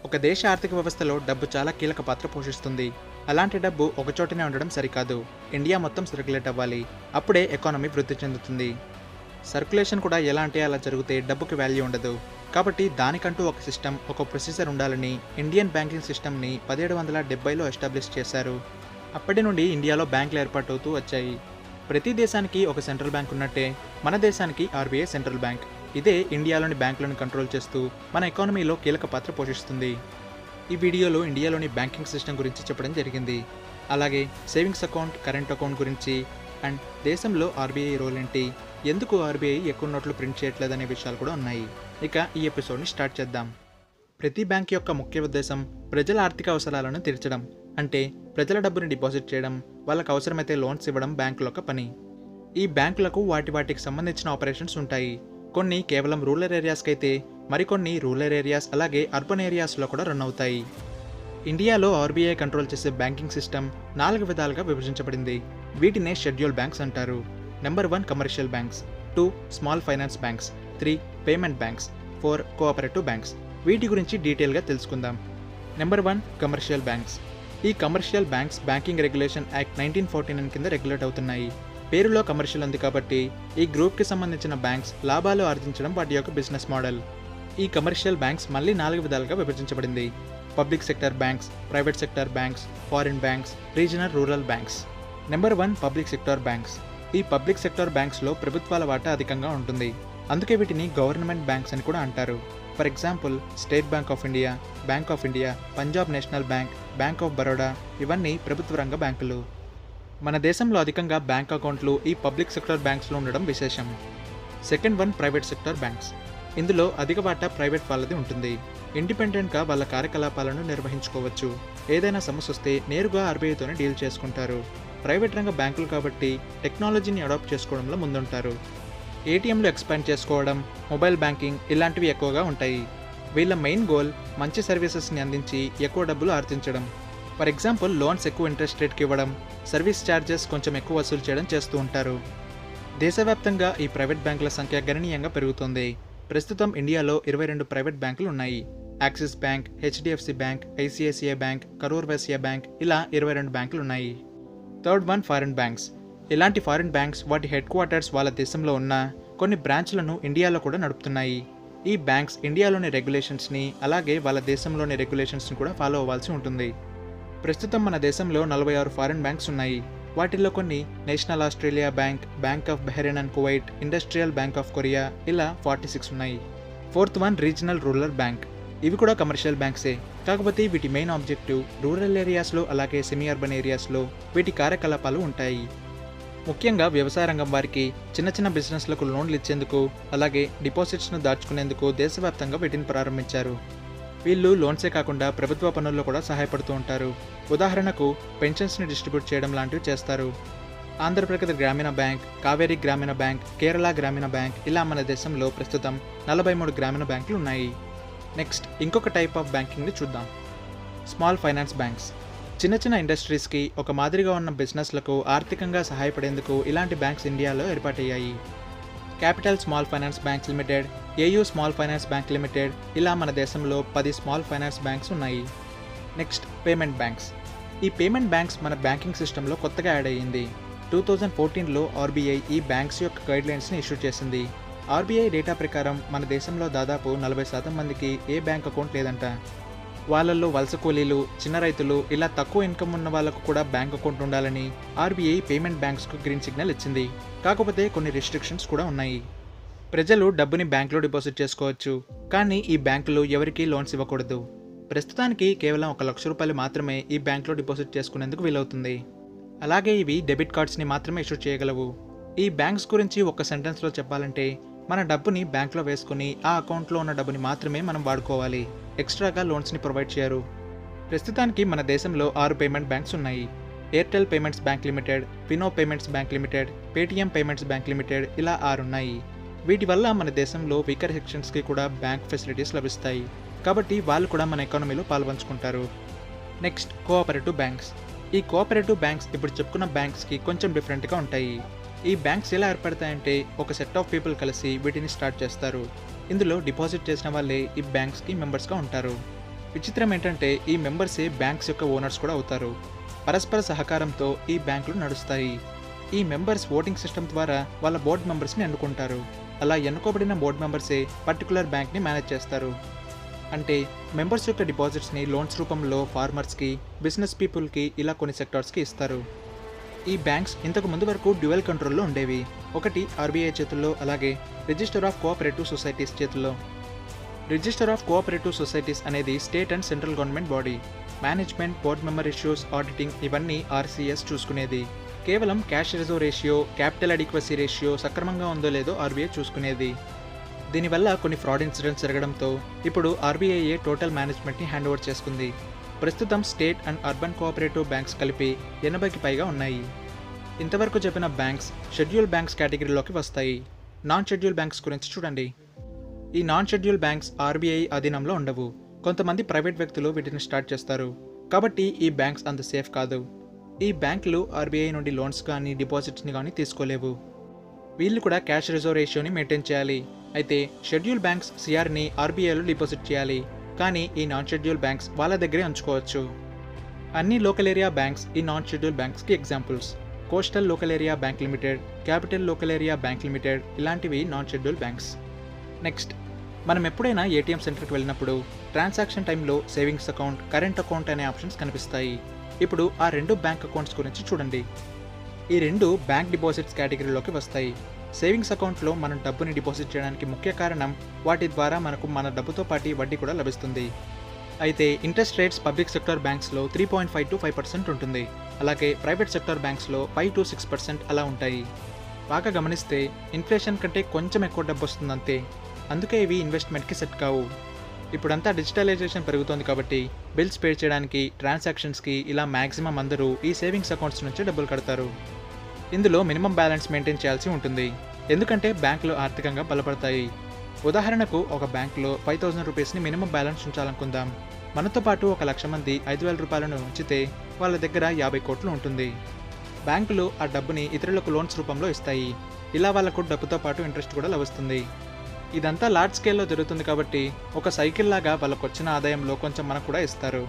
ఒక దేశ ఆర్థిక వ్యవస్థలో డబ్బు చాలా కీలక పాత్ర పోషిస్తుంది. అలాంటి డబ్బు ఒకచోటనే ఉండడం సరికాదు. ఇండియా మొత్తం సర్క్యులేట్ అవ్వాలి. అప్పుడే ఎకానమీ వృద్ధి చెందుతుంది. సర్క్యులేషన్ కూడా ఎలా అంటే అలా జరిగితే డబ్బుకి వాల్యూ ఉండదు. కాబట్టి దానికంటూ ఒక సిస్టమ్, ఒక ప్రొసీజర్ ఉండాలని ఇండియన్ బ్యాంకింగ్ సిస్టమ్ని 1770లో ఎస్టాబ్లిష్ చేశారు. అప్పటి నుండి ఇండియాలో బ్యాంకులు ఏర్పాటవుతూ వచ్చాయి. ప్రతి దేశానికి ఒక సెంట్రల్ బ్యాంక్ ఉన్నట్టే మన దేశానికి ఆర్బీఐ సెంట్రల్ బ్యాంక్. ఇదే ఇండియాలోని బ్యాంకులను కంట్రోల్ చేస్తూ మన ఎకానమీలో కీలక పాత్ర పోషిస్తుంది. ఈ వీడియోలో ఇండియాలోని బ్యాంకింగ్ సిస్టమ్ గురించి చెప్పడం జరిగింది. అలాగే సేవింగ్స్ అకౌంట్, కరెంట్ అకౌంట్ గురించి అండ్ దేశంలో ఆర్బీఐ రోల్ ఏంటి, ఎందుకు ఆర్బీఐ ఎక్కువ నోట్లు ప్రింట్ చేయట్లేదనే విషయాలు కూడా ఉన్నాయి. ఇక ఈ ఎపిసోడ్ని స్టార్ట్ చేద్దాం. ప్రతి బ్యాంక్ యొక్క ముఖ్య ఉద్దేశం ప్రజల ఆర్థిక అవసరాలను తీర్చడం. అంటే ప్రజల డబ్బుని డిపాజిట్ చేయడం, వాళ్ళకు అవసరమైతే లోన్స్ ఇవ్వడం బ్యాంకుల యొక్క పని. ఈ బ్యాంకులకు వాటికి సంబంధించిన ఆపరేషన్స్ ఉంటాయి. కొన్ని కేవలం రూరల్ ఏరియాస్కి అయితే మరికొన్ని రూరల్ ఏరియాస్ అలాగే అర్బన్ ఏరియాస్లో కూడా రన్ అవుతాయి. ఇండియాలో ఆర్బీఐ కంట్రోల్ చేసే బ్యాంకింగ్ సిస్టమ్ 4 విధాలుగా విభజించబడింది. వీటినే షెడ్యూల్ బ్యాంక్స్ అంటారు. Number 1 commercial banks, 2 small finance banks, 3 payment banks, 4 cooperative banks. వీటి గురించి డీటెయిల్గా తెలుసుకుందాం. Number 1 commercial banks. ఈ commercial banks banking regulation act 1949 కింద రెగ్యులేట్ అవుతున్నాయి. పేరులో కమర్షియల్ ఉంది కాబట్టి ఈ గ్రూప్కి సంబంధించిన బ్యాంక్స్ లాభాలు ఆర్జించడం వాటి యొక్క బిజినెస్ మోడల్. ఈ కమర్షియల్ బ్యాంక్స్ మళ్ళీ 4 విధాలుగా విభజించబడింది. Public sector banks, private sector banks, foreign banks, regional rural banks. Number 1 public sector banks. ఈ పబ్లిక్ సెక్టర్ బ్యాంక్స్లో ప్రభుత్వాల వాటా అధికంగా ఉంటుంది. అందుకే వీటిని గవర్నమెంట్ బ్యాంక్స్ అని కూడా అంటారు. For example state bank of India, bank of India, Punjab national bank, bank of Baroda ఇవన్నీ ప్రభుత్వ రంగ బ్యాంకులు. మన దేశంలో అధికంగా బ్యాంక్ అకౌంట్లు ఈ పబ్లిక్ సెక్టర్ బ్యాంక్స్లో ఉండడం విశేషం. Second 1 private sector banks. ఇందులో అధిక వాటా ప్రైవేట్ వాళ్ళది ఉంటుంది. ఇండిపెండెంట్గా వాళ్ళ కార్యకలాపాలను నిర్వహించుకోవచ్చు. ఏదైనా సమస్య వస్తే నేరుగా ఆర్బీఐతోనే డీల్ చేసుకుంటారు. ప్రైవేట్ రంగ బ్యాంకులు కాబట్టి టెక్నాలజీని అడాప్ట్ చేసుకోవడంలో ముందుంటారు. ఏటీఎంలు ఎక్స్పాండ్ చేసుకోవడం, మొబైల్ బ్యాంకింగ్ ఇలాంటివి ఎక్కువగా ఉంటాయి. వీళ్ళ మెయిన్ గోల్ మంచి సర్వీసెస్ని అందించి ఎక్కువ డబ్బులు ఆర్జించడం. ఫర్ ఎగ్జాంపుల్ లోన్స్ ఎక్కువ ఇంట్రెస్ట్ రేట్కి ఇవ్వడం, సర్వీస్ ఛార్జెస్ కొంచెం ఎక్కువ వసూలు చేయడం చేస్తూ ఉంటారు. దేశవ్యాప్తంగా ఈ ప్రైవేట్ బ్యాంకుల సంఖ్య గణనీయంగా పెరుగుతుంది. ప్రస్తుతం ఇండియాలో 22 ప్రైవేట్ బ్యాంకులు ఉన్నాయి. Axis bank, HDFC bank, ICICI bank, Karur Vysya bank ఇలా 22 బ్యాంకులు ఉన్నాయి. Third 1 foreign banks. ఇలాంటి ఫారిన్ బ్యాంక్స్ వాటి హెడ్ క్వార్టర్స్ వాళ్ళ దేశంలో ఉన్న కొన్ని బ్రాంచ్లను ఇండియాలో కూడా నడుపుతున్నాయి. ఈ బ్యాంక్స్ ఇండియాలోని రెగ్యులేషన్స్ని అలాగే వాళ్ళ దేశంలోని రెగ్యులేషన్స్ని కూడా ఫాలో అవ్వాల్సి ఉంటుంది. ప్రస్తుతం మన దేశంలో 46 ఫారిన్ బ్యాంక్స్ ఉన్నాయి. వాటిల్లో కొన్ని national Australia bank, bank of Bahrain and Kuwait, industrial bank of Korea ఇలా 46 ఉన్నాయి. Fourth 1 regional rural bank. ఇవి కూడా కమర్షియల్ బ్యాంక్సే, కాకపోతే వీటి మెయిన్ ఆబ్జెక్టివ్ రూరల్ ఏరియాస్లో అలాగే సెమీ అర్బన్ ఏరియాస్లో వీటి కార్యకలాపాలు ఉంటాయి. ముఖ్యంగా వ్యవసాయ రంగం వారికి చిన్న చిన్న బిజినెస్లకు లోన్లు ఇచ్చేందుకు అలాగే డిపాజిట్స్ను దాచుకునేందుకు దేశవ్యాప్తంగా వీటిని ప్రారంభించారు. వీళ్ళు లోన్సే కాకుండా ప్రభుత్వ పనుల్లో కూడా సహాయపడుతూ ఉంటారు. ఉదాహరణకు పెన్షన్స్ని డిస్ట్రిబ్యూట్ చేయడం లాంటివి చేస్తారు. ఆంధ్రప్రదేశ్ గ్రామీణ బ్యాంక్, కావేరీ గ్రామీణ బ్యాంక్, కేరళ గ్రామీణ బ్యాంక్ ఇలా మన దేశంలో ప్రస్తుతం 43 గ్రామీణ బ్యాంకులు ఉన్నాయి. నెక్స్ట్ ఇంకొక టైప్ ఆఫ్ బ్యాంకింగ్ని చూద్దాం. Small finance banks. చిన్న చిన్న ఇండస్ట్రీస్కి ఒక మాదిరిగా ఉన్న బిజినెస్లకు ఆర్థికంగా సహాయపడేందుకు ఇలాంటి బ్యాంక్స్ ఇండియాలో ఏర్పాటయ్యాయి. Capital small finance banks limited, AU small finance bank limited ఇలా మన దేశంలో 10 స్మాల్ ఫైనాన్స్ బ్యాంక్స్ ఉన్నాయి. Next payment banks. ఈ పేమెంట్ బ్యాంక్స్ మన బ్యాంకింగ్ సిస్టంలో కొత్తగా యాడ్ అయ్యింది. 2014లో ఆర్బీఐ ఈ బ్యాంక్స్ యొక్క గైడ్లైన్స్ని ఇష్యూ చేసింది. ఆర్బీఐ డేటా ప్రకారం మన దేశంలో దాదాపు 40% మందికి ఏ బ్యాంక్ అకౌంట్ లేదంట. వాళ్ళల్లో వలస కూలీలు, చిన్న రైతులు ఇలా తక్కువ ఇన్కమ్ ఉన్న వాళ్ళకు కూడా బ్యాంక్ అకౌంట్ ఉండాలని ఆర్బీఐ పేమెంట్ బ్యాంక్స్కు గ్రీన్ సిగ్నల్ ఇచ్చింది. కాకపోతే కొన్ని రిస్ట్రిక్షన్స్ కూడా ఉన్నాయి. ప్రజలు డబ్బుని బ్యాంకులో డిపాజిట్ చేసుకోవచ్చు, కానీ ఈ బ్యాంకులు ఎవరికీ లోన్స్ ఇవ్వకూడదు. ప్రస్తుతానికి కేవలం 1 లక్ష రూపాయలు మాత్రమే ఈ బ్యాంకులో డిపాజిట్ చేసుకునేందుకు వీలవుతుంది. అలాగే ఇవి డెబిట్ కార్డ్స్ని మాత్రమే ఇష్యూ చేయగలవు. ఈ బ్యాంక్స్ గురించి ఒక సెంటెన్స్లో చెప్పాలంటే మన డబ్బుని బ్యాంకులో వేసుకుని ఆ అకౌంట్లో ఉన్న డబ్బుని మాత్రమే మనం వాడుకోవాలి. ఎక్స్ట్రాగా లోన్స్ని ప్రొవైడ్ చేయరు. ప్రస్తుతానికి మన దేశంలో 6 పేమెంట్ బ్యాంక్స్ ఉన్నాయి. Airtel payments bank limited, Fino payments bank limited, Paytm payments bank limited ఇలా 6 ఉన్నాయి. వీటి వల్ల మన దేశంలో వీకర్ సెక్షన్స్కి కూడా బ్యాంక్ ఫెసిలిటీస్ లభిస్తాయి. కాబట్టి వాళ్ళు కూడా మన ఎకానమీలో పాల్పంచుకుంటారు. Next cooperative banks. ఈ కోఆపరేటివ్ బ్యాంక్స్ ఇప్పుడు చెప్పుకున్న బ్యాంక్స్కి కొంచెం డిఫరెంట్గా ఉంటాయి. ఈ బ్యాంక్స్ ఎలా ఏర్పడతాయంటే ఒక సెట్ ఆఫ్ పీపుల్ కలిసి వీటిని స్టార్ట్ చేస్తారు. ఇందులో డిపాజిట్ చేసిన వాళ్ళే ఈ బ్యాంక్స్కి మెంబర్స్గా ఉంటారు. విచిత్రం ఏంటంటే ఈ మెంబర్సే బ్యాంక్స్ యొక్క ఓనర్స్ కూడా అవుతారు. పరస్పర సహకారంతో ఈ బ్యాంకులు నడుస్తాయి. ఈ మెంబర్స్ ఓటింగ్ సిస్టమ్ ద్వారా వాళ్ళ బోర్డు మెంబర్స్ని ఎన్నుకుంటారు. అలా ఎన్నుకోబడిన బోర్డు మెంబర్సే పర్టికులర్ బ్యాంక్ని మేనేజ్ చేస్తారు. అంటే మెంబర్స్ యొక్క డిపాజిట్స్ని లోన్స్ రూపంలో ఫార్మర్స్కి, బిజినెస్ పీపుల్కి ఇలా కొన్ని సెక్టార్స్కి ఇస్తారు. ఈ బ్యాంక్స్ ఇంతకు ముందు వరకు డ్యూయల్ కంట్రోల్లో ఉండేవి. ఒకటి ఆర్బీఐ చేతుల్లో, అలాగే రిజిస్టర్ ఆఫ్ కోఆపరేటివ్ సొసైటీస్ చేతుల్లో. రిజిస్టర్ ఆఫ్ కోఆపరేటివ్ సొసైటీస్ అనేది state and central government body. Management, board member issues, auditing ఇవన్నీ ఆర్సీఎస్ చూసుకునేది. కేవలం cash reserve ratio, capital adequacy ratio సక్రమంగా ఉందో లేదో ఆర్బీఐ చూసుకునేది. దీనివల్ల కొన్ని ఫ్రాడ్ ఇన్సిడెంట్స్ జరగడంతో ఇప్పుడు ఆర్బీఐఏ టోటల్ మేనేజ్మెంట్ని హ్యాండ్ ఓవర్ చేసుకుంది. ప్రస్తుతం state and urban cooperative banks కలిపి 80కి పైగా ఉన్నాయి. ఇంతవరకు చెప్పిన బ్యాంక్స్ షెడ్యూల్ బ్యాంక్స్ కేటగిరీలోకి వస్తాయి. నాన్ షెడ్యూల్ బ్యాంక్స్ గురించి చూడండి. ఈ నాన్ షెడ్యూల్ బ్యాంక్స్ ఆర్బీఐ అధీనంలో ఉండవు. కొంతమంది ప్రైవేట్ వ్యక్తులు వీటిని స్టార్ట్ చేస్తారు. కాబట్టి ఈ బ్యాంక్స్ అంత సేఫ్ కాదు. ఈ బ్యాంకులు ఆర్బీఐ నుండి లోన్స్ కానీ డిపాజిట్స్ని కానీ తీసుకోలేవు. వీళ్ళు కూడా క్యాష్ రిజర్వ్ రేషియోని మెయింటైన్ చేయాలి. అయితే షెడ్యూల్ బ్యాంక్స్ సిఆర్ని ఆర్బీఐలో డిపాజిట్ చేయాలి. కానీ ఈ నాన్ షెడ్యూల్ బ్యాంక్స్ వాళ్ళ దగ్గరే ఉంచుకోవచ్చు. అన్ని లోకల్ ఏరియా బ్యాంక్స్ ఈ నాన్ షెడ్యూల్ బ్యాంక్స్కి examples. Coastal local area bank limited, capital local area bank limited ఇలాంటివి నాన్ షెడ్యూల్ బ్యాంక్స్. నెక్స్ట్, మనం ఎప్పుడైనా ఏటీఎం సెంటర్కి వెళ్ళినప్పుడు ట్రాన్సాక్షన్ టైంలో సేవింగ్స్ అకౌంట్, కరెంట్ అకౌంట్ అనే ఆప్షన్స్ కనిపిస్తాయి. ఇప్పుడు ఆ రెండు బ్యాంక్ అకౌంట్స్ గురించి చూడండి. ఈ రెండు బ్యాంక్ డిపాజిట్స్ కేటగిరీలోకి వస్తాయి. సేవింగ్స్ అకౌంట్లో మనం డబ్బుని డిపాజిట్ చేయడానికి ముఖ్య కారణం వాటి ద్వారా మనకు మన డబ్బుతో పాటు వడ్డీ కూడా లభిస్తుంది. అయితే ఇంట్రెస్ట్ రేట్స్ పబ్లిక్ సెక్టర్ బ్యాంక్స్లో 3.5 to 5% ఉంటుంది. అలాగే ప్రైవేట్ సెక్టర్ బ్యాంక్స్లో 5 to 6% అలా ఉంటాయి. బాగా గమనిస్తే ఇన్ఫ్లేషన్ కంటే కొంచెం ఎక్కువ డబ్బు వస్తుందంతే. అందుకే ఇవి ఇన్వెస్ట్మెంట్కి సెట్ కావు. ఇప్పుడంతా డిజిటలైజేషన్ పెరుగుతోంది కాబట్టి బిల్స్ పే చేయడానికి, ట్రాన్సాక్షన్స్కి ఇలా మ్యాక్సిమం అందరూ ఈ సేవింగ్స్ అకౌంట్స్ నుంచి డబ్బులు కడతారు. ఇందులో మినిమం బ్యాలెన్స్ మెయింటైన్ చేయాల్సి ఉంటుంది. ఎందుకంటే బ్యాంకులు ఆర్థికంగా బలపడతాయి. ఉదాహరణకు ఒక బ్యాంకులో 5,000 రూపీస్ని మినిమం బ్యాలెన్స్ ఉంచాలనుకుందాం. మనతో పాటు 1,00,000 మంది 5,000 రూపాయలను ఉంచితే వాళ్ళ దగ్గర 50 కోట్లు ఉంటుంది. బ్యాంకులు ఆ డబ్బుని ఇతరులకు లోన్స్ రూపంలో ఇస్తాయి. ఇలా వాళ్ళకు డబ్బుతో పాటు ఇంట్రెస్ట్ కూడా లభిస్తుంది. ఇదంతా లార్జ్ స్కేల్లో జరుగుతుంది కాబట్టి ఒక సైకిల్ లాగా వాళ్ళకు వచ్చిన ఆదాయంలో కొంచెం మనకు కూడా ఇస్తారు.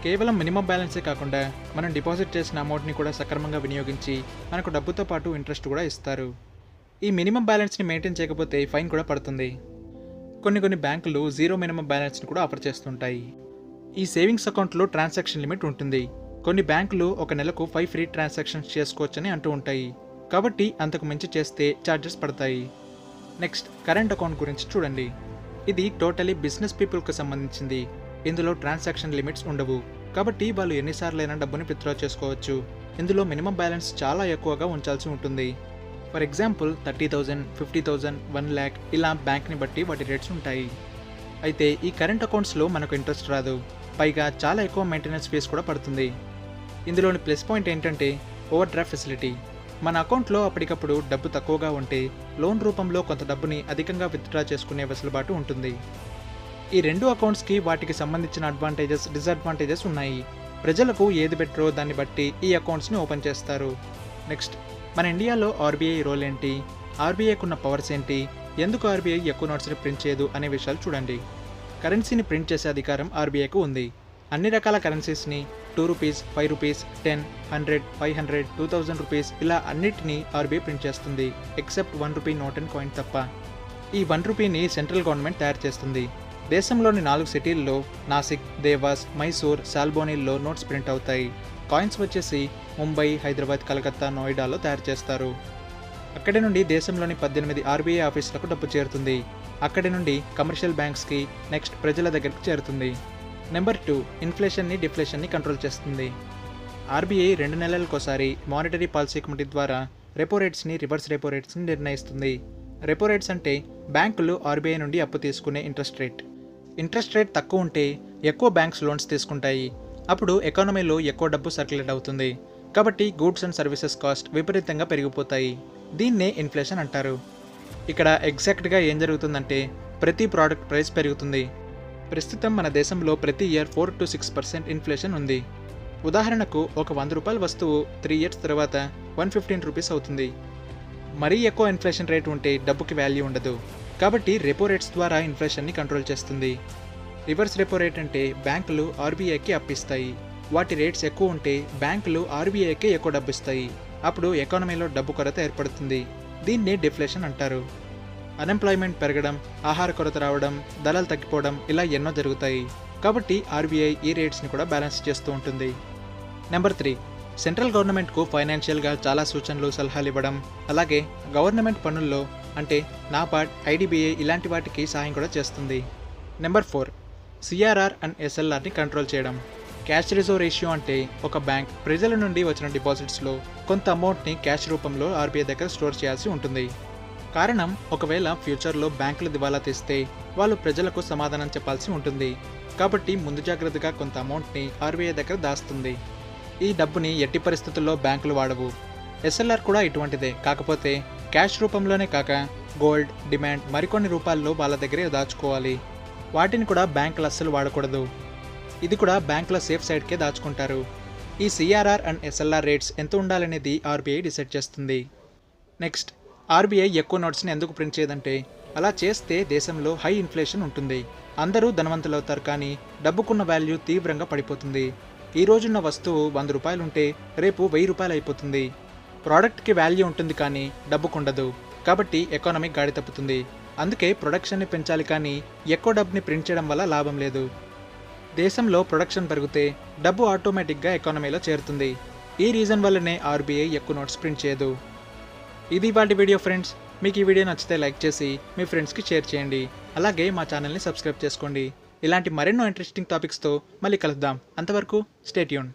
కేవలం మినిమం బ్యాలెన్సే కాకుండా మనం డిపాజిట్ చేసిన అమౌంట్ని కూడా సక్రమంగా వినియోగించి మనకు డబ్బుతో పాటు ఇంట్రెస్ట్ కూడా ఇస్తారు. ఈ మినిమం బ్యాలెన్స్ని మెయింటైన్ చేయకపోతే ఫైన్ కూడా పడుతుంది. కొన్ని బ్యాంకులు జీరో మినిమం బ్యాలెన్స్ని కూడా ఆఫర్ చేస్తుంటాయి. ఈ సేవింగ్స్ అకౌంట్లో ట్రాన్సాక్షన్ లిమిట్ ఉంటుంది. కొన్ని బ్యాంకులు ఒక నెలకు 5 ఫ్రీ ట్రాన్సాక్షన్స్ చేసుకోవచ్చని అంటూ ఉంటాయి. కాబట్టి అంతకు మించి చేస్తే ఛార్జెస్ పడతాయి. నెక్స్ట్, కరెంట్ అకౌంట్ గురించి చూడండి. ఇది టోటలీ బిజినెస్ పీపుల్కి సంబంధించింది. ఇందులో ట్రాన్సాక్షన్ లిమిట్స్ ఉండవు. కాబట్టి వాళ్ళు ఎన్నిసార్లైనా డబ్బుని విత్డ్రా చేసుకోవచ్చు. ఇందులో మినిమం బ్యాలెన్స్ చాలా ఎక్కువగా ఉంచాల్సి ఉంటుంది. ఫర్ ఎగ్జాంపుల్ 30,000, 50,000, 1 lakh ఇలా బ్యాంక్ని బట్టి వాటి రేట్స్ ఉంటాయి. అయితే ఈ కరెంట్ అకౌంట్స్లో మనకు ఇంట్రెస్ట్ రాదు. పైగా చాలా ఎక్కువ మెయింటెనెన్స్ ఫీజు కూడా పడుతుంది. ఇందులోని ప్లస్ పాయింట్ ఏంటంటే ఓవర్ డ్రాఫ్ట్ ఫెసిలిటీ. మన అకౌంట్లో అప్పటికప్పుడు డబ్బు తక్కువగా ఉంటే లోన్ రూపంలో కొంత డబ్బుని అధికంగా విత్డ్రా చేసుకునే వెసులుబాటు ఉంటుంది. ఈ రెండు అకౌంట్స్కి వాటికి సంబంధించిన అడ్వాంటేజెస్, డిసడ్వాంటేజెస్ ఉన్నాయి. ప్రజలకు ఏది బెటరో దాన్ని బట్టి ఈ అకౌంట్స్ని ఓపెన్ చేస్తారు. నెక్స్ట్, మన ఇండియాలో ఆర్బీఐ రోల్ ఏంటి, ఆర్బీఐకి ఉన్న పవర్స్ ఏంటి, ఎందుకు ఆర్బీఐ ఎక్కువ నోట్స్ని ప్రింట్ చేయదు అనే విషయాలు చూడండి. కరెన్సీని ప్రింట్ చేసే అధికారం ఆర్బీఐకి ఉంది. అన్ని రకాల కరెన్సీస్ని 2 రూపీస్, 5 రూపీస్, 10, 100, 500, 2,000 రూపీస్ ఇలా అన్నిటినీ ఆర్బీఐ ప్రింట్ చేస్తుంది. Except 1 rupee note and coin తప్ప. ఈ 1 రూపీని సెంట్రల్ గవర్నమెంట్ తయారు చేస్తుంది. దేశంలోని 4 సిటీల్లో నాసిక్, దేవాస్, మైసూర్, సాల్బోనీల్లో నోట్స్ ప్రింట్ అవుతాయి. కాయిన్స్ వచ్చేసి ముంబై, హైదరాబాద్, కలకత్తా, నోయిడాలో తయారు చేస్తారు. అక్కడి నుండి దేశంలోని 18 ఆర్బీఐ ఆఫీసులకు డబ్బు చేరుతుంది. అక్కడి నుండి కమర్షియల్ బ్యాంక్స్కి, నెక్స్ట్ ప్రజల దగ్గరికి చేరుతుంది. నెంబర్ 2, ఇన్ఫ్లేషన్ని, డిఫ్లేషన్ని కంట్రోల్ చేస్తుంది. ఆర్బీఐ 2 నెలలకోసారి మానిటరీ పాలసీ కమిటీ ద్వారా రెపో రేట్స్ని, రివర్స్ రెపో రేట్స్ని నిర్ణయిస్తుంది. రెపో రేట్స్ అంటే బ్యాంకులు ఆర్బీఐ నుండి అప్పు తీసుకునే ఇంట్రెస్ట్ రేట్. ఇంట్రెస్ట్ రేట్ తక్కువ ఉంటే ఎక్కువ బ్యాంక్స్ లోన్స్ తీసుకుంటాయి. అప్పుడు ఎకానమీలో ఎక్కువ డబ్బు సర్క్యులేట్ అవుతుంది. కాబట్టి గూడ్స్ అండ్ సర్వీసెస్ కాస్ట్ విపరీతంగా పెరిగిపోతాయి. దీన్నే ఇన్ఫ్లేషన్ అంటారు. ఇక్కడ ఎగ్జాక్ట్గా ఏం జరుగుతుందంటే ప్రతి ప్రోడక్ట్ ప్రైస్ పెరుగుతుంది. ప్రస్తుతం మన దేశంలో ప్రతి ఇయర్ 4 to 6% ఇన్ఫ్లేషన్ ఉంది. ఉదాహరణకు ఒక 100 రూపాయల వస్తువు 3 years తర్వాత 115 రూపీస్ అవుతుంది. మరీ ఎక్కువ ఇన్ఫ్లేషన్ రేట్ ఉంటే డబ్బుకి వాల్యూ ఉండదు. కాబట్టి రెపో రేట్స్ ద్వారా ఇన్ఫ్లేషన్ని కంట్రోల్ చేస్తుంది. రివర్స్ రెపో రేట్ అంటే బ్యాంకులు ఆర్బీఐకి అప్పిస్తాయి. వాటి రేట్స్ ఎక్కువ ఉంటే బ్యాంకులు ఆర్బీఐకి ఎక్కువ డబ్బు ఇస్తాయి. అప్పుడు ఎకానమీలో డబ్బు కొరత ఏర్పడుతుంది. దీన్ని డిఫ్లేషన్ అంటారు. అన్ఎంప్లాయ్మెంట్ పెరగడం, ఆహార కొరత రావడం, ధరలు తగ్గిపోవడం ఇలా ఎన్నో జరుగుతాయి. కాబట్టి ఆర్బీఐ ఈ రేట్స్ని కూడా బ్యాలెన్స్ చేస్తూ ఉంటుంది. నెంబర్ 3, సెంట్రల్ గవర్నమెంట్కు ఫైనాన్షియల్గా చాలా సూచనలు సలహాలు ఇవ్వడం, అలాగే గవర్నమెంట్ పనుల్లో అంటే నాబార్డ్, ఐడిబిఐ ఇలాంటి వాటికి సహాయం కూడా చేస్తుంది. నెంబర్ 4, సిఆర్ఆర్ అండ్ ఎస్ఎల్ఆర్ని కంట్రోల్ చేయడం. క్యాష్ రిజర్వ్ రేషియో అంటే ఒక బ్యాంక్ ప్రజల నుండి వచ్చిన డిపాజిట్స్లో కొంత అమౌంట్ని క్యాష్ రూపంలో ఆర్బీఐ దగ్గర స్టోర్ చేయాల్సి ఉంటుంది. కారణం, ఒకవేళ ఫ్యూచర్లో బ్యాంకులు దివాలా తీస్తే వాళ్ళు ప్రజలకు సమాధానం చెప్పాల్సి ఉంటుంది. కాబట్టి ముందు జాగ్రత్తగా కొంత అమౌంట్ని ఆర్బీఐ దగ్గర దాస్తుంది. ఈ డబ్బుని ఎట్టి పరిస్థితుల్లో బ్యాంకులు వాడవు. ఎస్ఎల్ఆర్ కూడా ఇటువంటిదే, కాకపోతే క్యాష్ రూపంలోనే కాక గోల్డ్, డిమాండ్ మరికొన్ని రూపాల్లో వాళ్ళ దగ్గరే దాచుకోవాలి. వాటిని కూడా బ్యాంకులు అస్సలు వాడకూడదు. ఇది కూడా బ్యాంకుల సేఫ్ సైడ్కే దాచుకుంటారు. ఈ సిఆర్ఆర్ అండ్ ఎస్ఎల్ఆర్ రేట్స్ ఎంత ఉండాలనేది ఆర్బీఐ డిసైడ్ చేస్తుంది. నెక్స్ట్, ఆర్బీఐ ఎక్కువ నోట్స్ని ఎందుకు ప్రింట్ చేయదంటే అలా చేస్తే దేశంలో హై ఇన్ఫ్లేషన్ ఉంటుంది. అందరూ ధనవంతులవుతారు, కానీ డబ్బుకున్న వాల్యూ తీవ్రంగా పడిపోతుంది. ఈ రోజున్న వస్తువు 100 రూపాయలు ఉంటే రేపు 1000 రూపాయలు అయిపోతుంది. ప్రోడక్ట్కి వాల్యూ ఉంటుంది కానీ డబ్బుకుండదు. కాబట్టి ఎకానమీ గాడి తప్పుతుంది. అందుకే ప్రొడక్షన్ని పెంచాలి, కానీ ఎక్కువ డబ్బుని ప్రింట్ చేయడం వల్ల లాభం లేదు. దేశంలో ప్రొడక్షన్ పెరిగితే డబ్బు ఆటోమేటిక్గా ఎకానమీలో చేరుతుంది. ఈ రీజన్ వల్లనే ఆర్బీఐ ఎక్కువ నోట్స్ ప్రింట్ చేయదు. ఇది వాటి వీడియో ఫ్రెండ్స్. మీకు ఈ వీడియో నచ్చితే లైక్ చేసి మీ ఫ్రెండ్స్కి షేర్ చేయండి. అలాగే మా ఛానల్ని సబ్స్క్రైబ్ చేసుకోండి. ఇలాంటి మరెన్నో ఇంట్రెస్టింగ్ టాపిక్స్తో మళ్ళీ కలుద్దాం. అంతవరకు స్టే ట్యూన్.